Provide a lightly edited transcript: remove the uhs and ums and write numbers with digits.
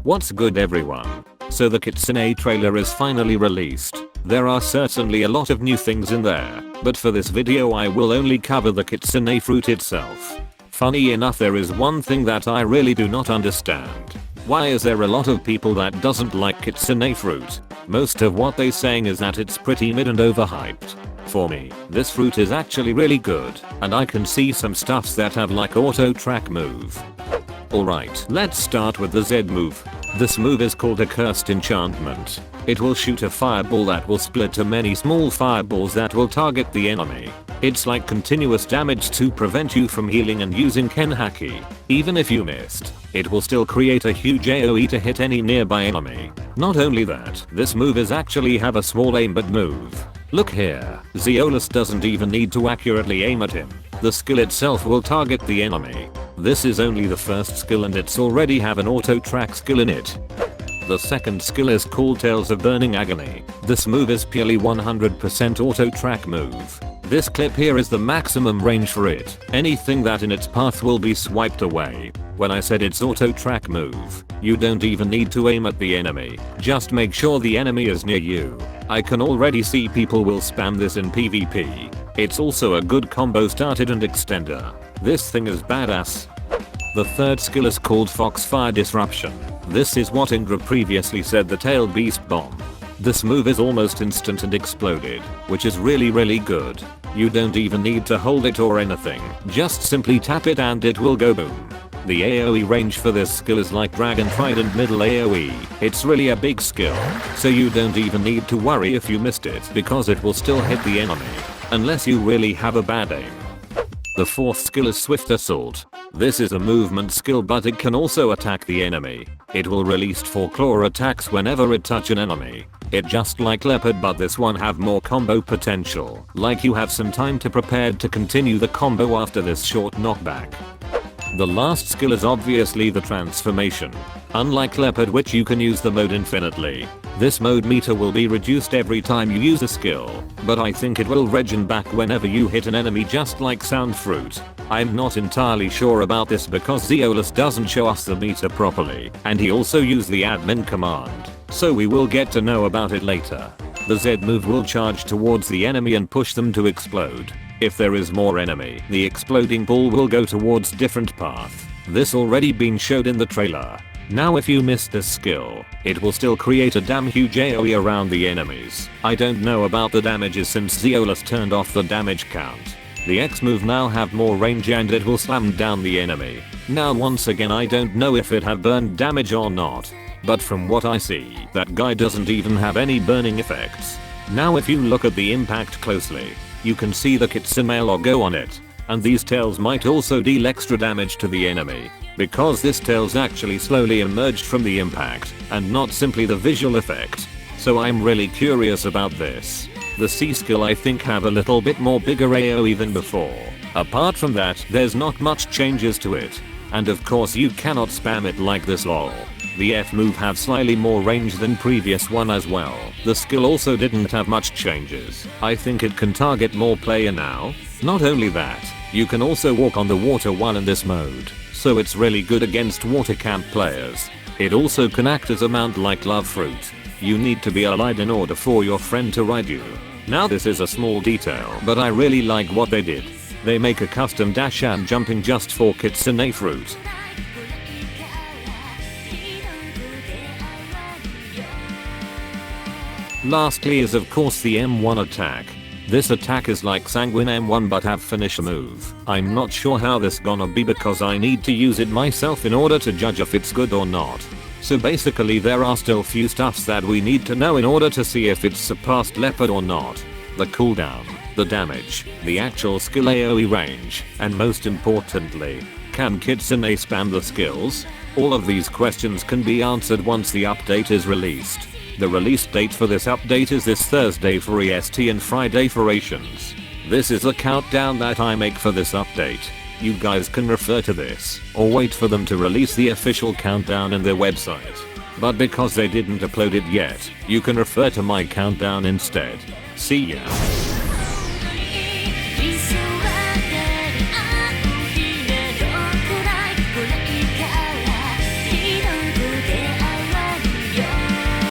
What's good everyone? So the Kitsune trailer is finally released. There are certainly a lot of new things in there, but for this video I will only cover the Kitsune fruit itself. Funny enough, there is one thing that I really do not understand. Why is there a lot of people that doesn't like Kitsune fruit? Most of what they saying is that it's pretty mid and overhyped. For me, this fruit is actually really good, and I can see some stuffs that have like auto track move. Alright, let's start with the Z move. This move is called a cursed enchantment. It will shoot a fireball that will split to many small fireballs that will target the enemy. It's like continuous damage to prevent you from healing and using Ken Haki. Even if you missed, it will still create a huge AoE to hit any nearby enemy. Not only that, this move is actually have a small aimbot move. Look here, Zeolus doesn't even need to accurately aim at him. The skill itself will target the enemy. This is only the first skill and it's already have an auto track skill in it. The second skill is called Tales of Burning Agony. This move is purely 100% auto track move. This clip here is the maximum range for it. Anything that in its path will be swiped away. When I said it's auto track move, you don't even need to aim at the enemy. Just make sure the enemy is near you. I can already see people will spam this in PvP. It's also a good combo started and extender. This thing is badass. The third skill is called Foxfire Disruption. This is what Indra previously said, the tail beast bomb. This move is almost instant and exploded, which is really good. You don't even need to hold it or anything, just simply tap it and it will go boom. The AoE range for this skill is like Dragon Trident middle AoE. It's really a big skill, so you don't even need to worry if you missed it because it will still hit the enemy, unless you really have a bad aim. The fourth skill is Swift Assault. This is a movement skill but it can also attack the enemy. It will release 4 claw attacks whenever it touch an enemy. It just like Leopard but this one have more combo potential. Like you have some time to prepare to continue the combo after this short knockback. The last skill is obviously the transformation. Unlike Leopard, which you can use the mode infinitely, this mode meter will be reduced every time you use a skill, but I think it will regen back whenever you hit an enemy just like Sound Fruit. I'm not entirely sure about this because Zeolus doesn't show us the meter properly, and he also used the admin command, so we will get to know about it later. The Z move will charge towards the enemy and push them to explode. If there is more enemy, the exploding ball will go towards different path. This already been showed in the trailer. Now if you missed this skill, it will still create a damn huge AoE around the enemies. I don't know about the damages since Zeolus turned off the damage count. The X move now have more range and it will slam down the enemy. Now once again I don't know if it have burned damage or not, but from what I see, that guy doesn't even have any burning effects. Now if you look at the impact closely, you can see the Kitsune logo on it, and these tails might also deal extra damage to the enemy, because this tails actually slowly emerged from the impact, and not simply the visual effect. So I'm really curious about this. The C skill I think have a little bit more bigger AoE than before. Apart from that, there's not much changes to it. And of course you cannot spam it like this lol. The F move have slightly more range than previous one as well. The skill also didn't have much changes. I think it can target more player now. Not only that, you can also walk on the water while in this mode, so it's really good against water camp players. It also can act as a mount like Love Fruit. You need to be allied in order for your friend to ride you. Now this is a small detail, but I really like what they did. They make a custom Dasham jumping just for Kitsune fruit. Lastly is of course the M1 attack. This attack is like Sanguine M1 but have finisher move. I'm not sure how this gonna be because I need to use it myself in order to judge if it's good or not. So basically there are still few stuffs that we need to know in order to see if it's surpassed Leopard or not. The cooldown, the damage, the actual skill AoE range, and most importantly, can Kitsune spam the skills? All of these questions can be answered once the update is released. The release date for this update is this Thursday for EST and Friday for Asians. This is a countdown that I make for this update. You guys can refer to this, or wait for them to release the official countdown in their website. But because they didn't upload it yet, you can refer to my countdown instead. See ya.